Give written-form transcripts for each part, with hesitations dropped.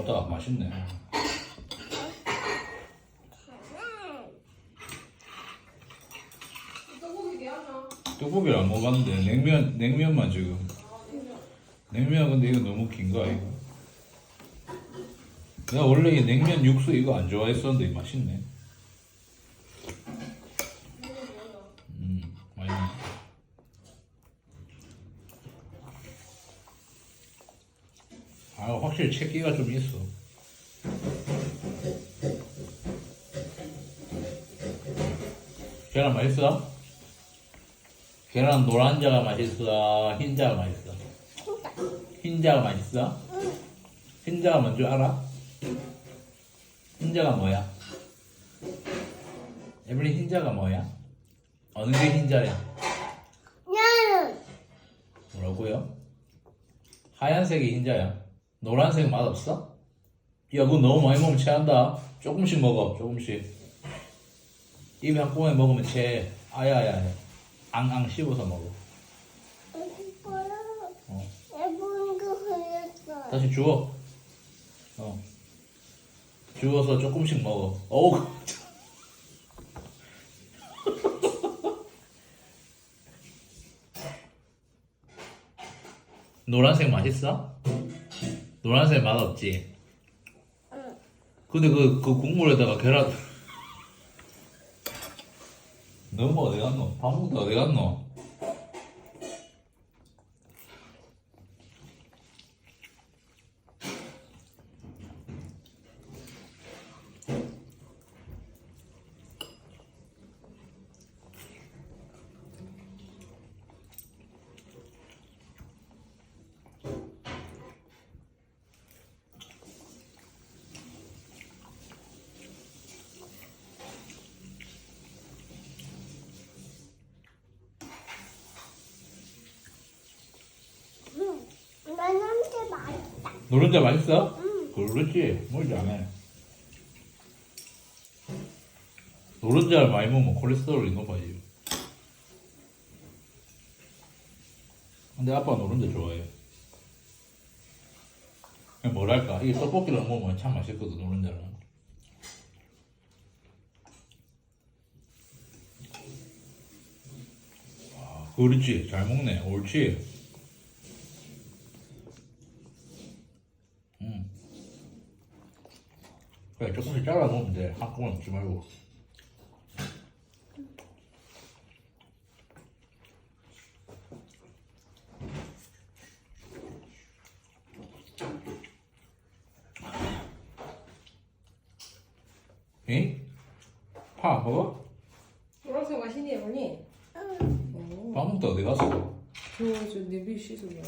좋다. 맛있네. 떡볶이를 안 먹어봤는데 냉면만 지금. 냉면 근데 이거 너무 긴 거 아이가? 내가 원래 이 냉면 육수 이거 안 좋아했었는데 맛있네. 맛있네. 아 확실히 채기가 좀 있어. 계란 맛있어? 계란 노란자가 맛있어? 흰자가 맛있어? 흰자가 맛있어? 흰자가 뭔 줄 알아? 흰자가 뭐야? 에블린 흰자가 뭐야? 어느 게 흰자야? 나는 뭐라고요? 하얀색이 흰자야. 노란색 맛없어? 야, 그거 너무 많이 먹으면 체한다. 조금씩 먹어, 조금씩. 입에 한꺼번에 먹으면 체. 아야야야. 앙앙 씹어서 먹어. 뭐야? 어. 예쁜 거 흘렸어. 다시 주워. 주워서 조금씩 먹어. 어우. 노란색 맛있어? 노란색 맛없지? 응. 근데 그 국물에다가 계란. 너무 어디 갔노? 밥 먹다 어디 갔노? 나한테 맛있다. 노른자 맛있어? 응. 그렇지. 뭘지 안 해. 노른자를 많이 먹으면 콜레스테롤이 높아지. 근데 아빠 노른자 좋아해. 그냥 뭐랄까, 이게 떡볶이를 먹으면 참 맛있거든, 노른자는. 아, 그렇지. 잘 먹네. 옳지. 그래, 조금씩 잘라 먹으면 돼. 한꺼번에 먹지 말고. 응? 파 안 먹어? 노란색 맛있니, 어머니? 응. 밥 먹다 어디 갔어? 저 냄비 씻으려.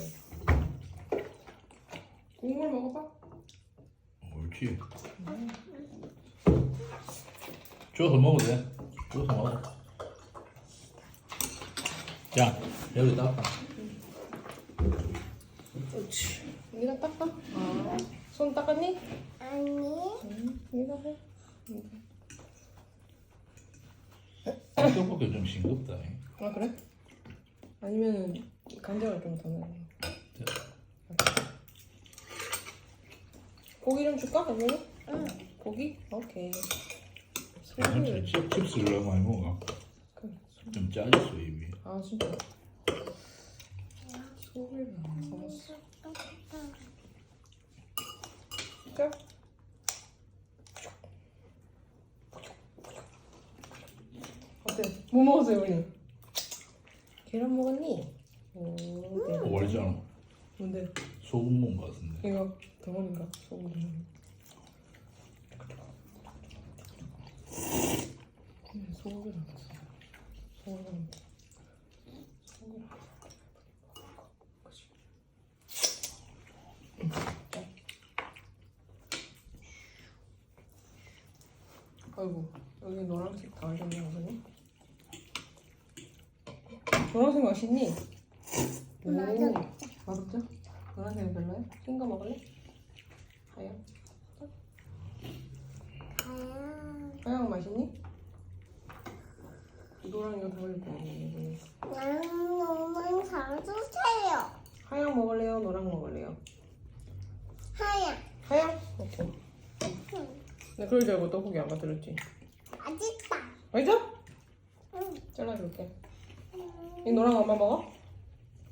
국물 먹어봐. 옳지. 주워서 먹어도 돼. 주워서 먹어. 자, 여기 닦아. 그렇지. 여기다 닦아. 아, 손 닦았니? 아니. 여기다 해. 떡볶이 좀 싱겁다. 아, 그래? 아니면은 간장을 좀 더 넣어. 고기 좀 줄까, 어머니? 응. 고기? 오케이. 괜찮지? 소를. 칩스를 너무 많이 먹어. 그래. 좀 짜졌어, 입이. 아, 진짜. 소를 넣어서. 자. 어때? 뭐 먹었어요, 어머니? 계란 먹었니? 오, 네. 월잖아. 뭔데? 소금 먹은 거 같은데. 이거 덩어리인가? 소금 덩어리. 소금을 안 넣었어. 소금을 안 넣었어. 소금을 안 넣었어. 그치? 아이고, 여기 노란색 다 하셨네, 어머니? 노란색 맛있니? 오, 맛없다. 맛없죠? 노란색은 별로야? 흰 거 먹을래? 하얀? 하얀 거 맛있니? 노랑 이거 다 올릴 거야. 나는 너무 사주세요. 하얀 먹을래요? 노랑 먹을래요? 하얀. 하얀? 오케이. 응. 나 그럴 줄 알고 떡볶이 안 만들었지. 맛있다. 맛있어? 응. 잘라줄게. 이 노랑 엄마 먹어?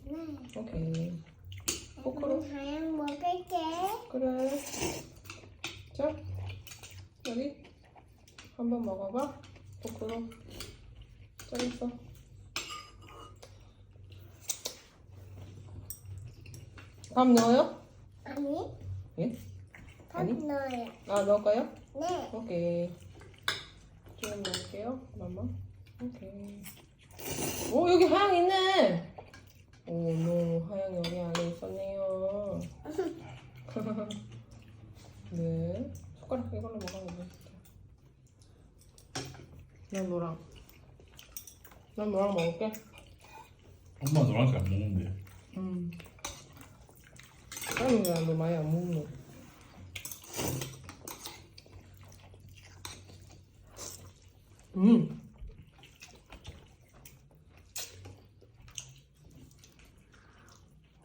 네. 오케이. 포크로? 하얀 먹을게. 그래. 자, 여기 한번 먹어봐. 포크로. 잘했어. 밥 넣어요? 아니. 예? 밥 아니? 넣어요. 아, 넣을까요? 네. 오케이. 지금 넣을게요. 마마. 오케이. 오, 여기 하양 있네. 오, 노. 하양이 여기 안에 있었네요. 네. 숟가락 이걸로 먹어야 돼. 난 노랑. 난 노랑 먹을게. 엄마 노란색 안 먹는데. 나는 그냥 너 많이 안 먹는.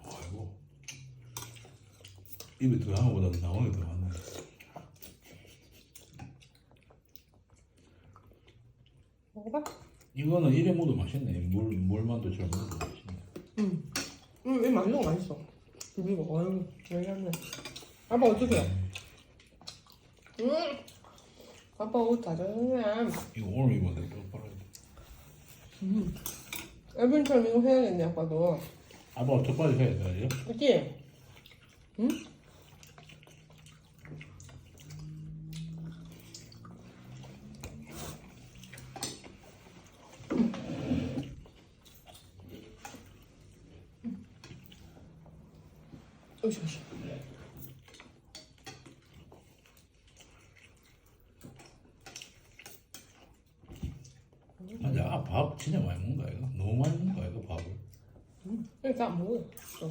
아이고. 입에 들어간 것보다 나오는 게 더 많네. 먹어봐. 이거는 이래 먹어도 맛있네. 물만두처럼 먹어도 맛있네. 이 만두가 맛있어. 비비고, 어휴, 열렸네. 아빠 어떻게 해? 아빠 옷 다 젖었네. 이거 오늘 입었는데 또 빨아야 돼. 에빈처럼 이거 해야겠네, 아빠도. 아빠가 턱받이 해야 돼. 그치? 응? 으쌰. 야, 밥 진짜 많이 먹는 거야, 이거? 너무 많이 먹는 거야, 이거 밥을. 그러니까 안 먹어. 또.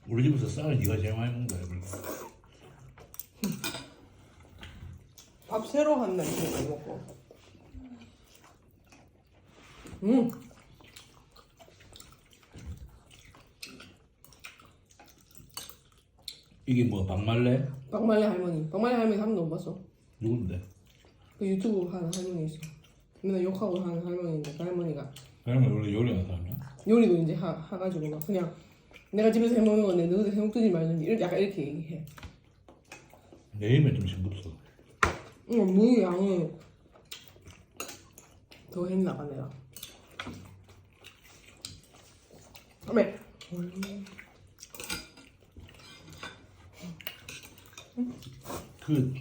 우리 집에서 쌀을 네가 제일 많이 먹는 거야, 그러니까. 밥 새로 한 날 이렇게 많이 먹고. 이게 뭐 박말래? 박말래 할머니. 박말래 할머니 한 번도 못 봤어. 누군데? 그 유튜브 하는 할머니 있어. 맨날 욕하고 하는 할머니인데 그 할머니가 그러면 원래 요리하는 사람이야? 요리도 이제 해가지고 막 그냥 내가 집에서 해먹는 건데 너희들 해먹든지 말든지 약간 이렇게 얘기해. 내일면 좀 싱겁어. 무 양은 더 했나 봐 내가. 어메. 그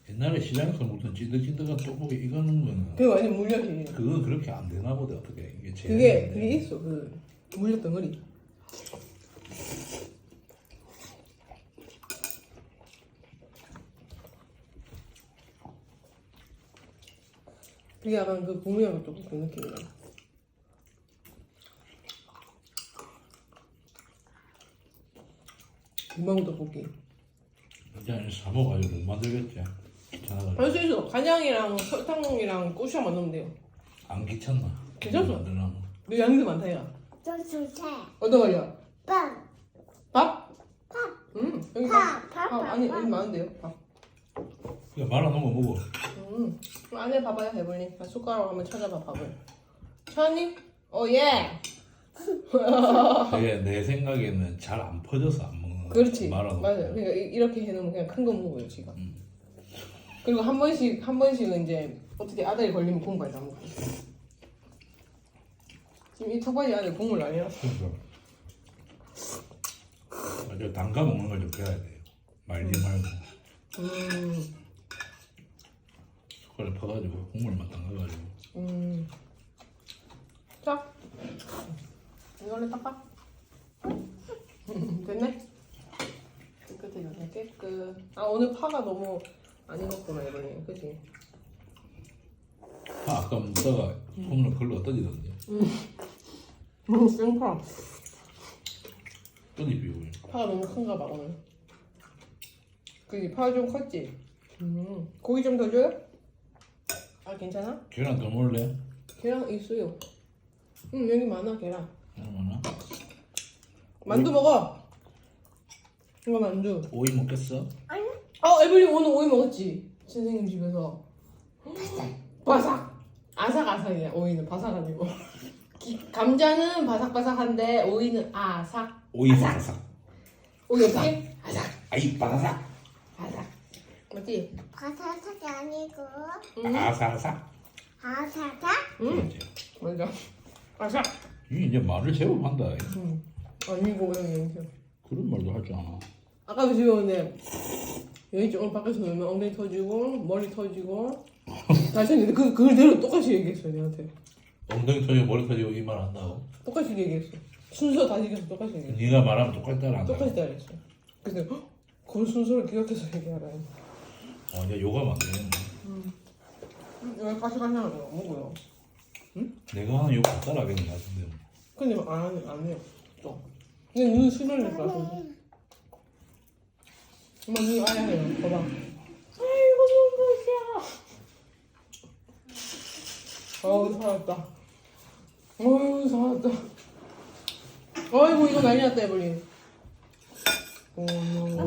옛날에 시장에서 먹던 찐득찐득한 떡볶이 이거는 거는 그게 완전 물엿이. 그거 그렇게 안 되나 보다 어떻게 이게 제일 그게 있어 그 물엿 덩어리. 그게 약간 그 봄이랑 조금 그 느낌이야. 김방울 떡볶이. 그냥 사 먹어가지고 못 만들겠지. 귀찮아가지고 할 수 있어. 간장이랑 설탕이랑 고추장만 넣으면 돼요. 안 귀찮나? 괜찮소. 만들려면. 너 양도 많다 야. 저 주세. 어떤 거야? 빵. 밥? 밥. 여기 밥. 밥. 아니 여기 많은데요. 밥. 그냥 말아놓은 거 먹어. 그럼 안에 봐봐요 해볼니? 숟가락으로 한번 찾아봐 밥을. 찾니? 예. 되게 내 생각에는 잘 안 퍼져서 안 먹는 거야. 그렇지. 말아놓은 맞아요. 거. 그러니까 이렇게 해놓으면 그냥 큰 거 먹어요 지가. 그리고 한 번씩은 이제 어떻게 아다리 걸리면 국물 다 먹고. 지금 이 턱받이 안에 국물 아니야? 그래서 맞아 담가 먹는 걸 좀 배워야 돼요. 말지 말고 숟가락 퍼가지고 국물만 담가가지고. 자, 이걸로 닦아. 됐네? 깨끗해졌네, 깨끗. 아, 오늘 파가 너무 안 익었구나, 이번에. 그치? 아까 먹다가 손으로 걸러 떠지던데. 생파. 떠지비고. 파가 너무 큰가 봐, 오늘. 그치, 파가 좀 컸지? 고기 좀 더 줘요? 아, 괜찮아? 계란 더 먹을래? 계란 있어요. 여기 많아, 계란. 얼마나? 만두 먹어. 이거 만두. 오이 먹겠어? 아니. 에블린 오늘 오이 먹었지? 선생님 집에서. 바삭. 아삭아삭이야. 오이는 바삭 아니고. 감자는 바삭바삭한데 오이는 아삭. 오이 바삭. 오이 어떻게? 아삭. 아이 바삭. 아삭. 맞지? 바사삭이 아니고 아삭아삭. 바사삭. 응. 맞아. 아삭. 이 이제 말을 제법 한다. 아니고 그냥 연습. 그런 말도 할 줄 아나. 아까도 지금 근데 여기 조금 밖에서 놀면 엉덩이 터지고 머리 터지고 다시 했는데 그대로 똑같이 얘기했어 내한테. 엉덩이 터지고 머리 터지고 이 말 한다고? 똑같이 얘기했어. 순서 다 얘기해서 똑같이 얘기했어. 네가 말하면 똑같이 따라한다. 똑같이 따라했어. 그래서 그 순서를 기억해서 얘기하라. 이제 요가면 안 되겠네. 여기 까시까시한 거 먹어요. 내가 하는 요가 따라하겠는 것 같은데. 근데 안 해요. 또. 근데 눈 수술니까. 엄마 눈 아야 해요. 봐봐. 아이고 눈부셔. 어우 살았다. 어우 살았다. 아이고 이거 난리 났다 에블린. 엄마.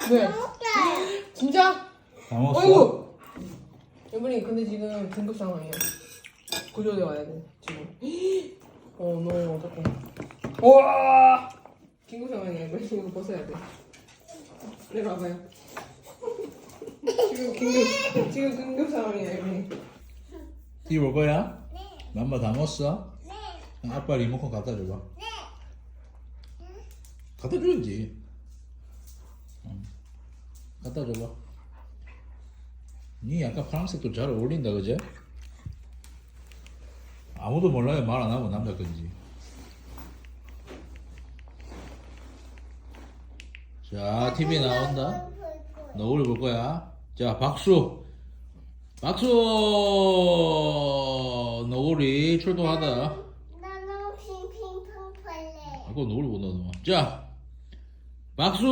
네. 먹자. 진짜? 다 먹었어? 어이구. 에블린 근데 지금 긴급 상황이야. 구조대 와야 돼 지금. 너 어떡해. 우와. 긴급 상황이야 에블린 이거 벗어야 돼. 내려와봐요. 지금 긴급 상황이야 에블린. TV 볼 거야? 네. 맘마 다 먹었어? 네. 아빠 리모컨 갖다 줘봐. 네. 갖다 줘야지. 응. 갖다 줘봐. 니 약간 파란색도 잘 어울린다, 그제? 아무도 몰라요. 말 안 하고 남자 건지. 자, TV 나온다. 너울 볼 거야. 자, 박수. 박수. 너울이 출동하다. 나는 핑핑퐁 팔래. 그거 너울 본다, 너. 자, 박수.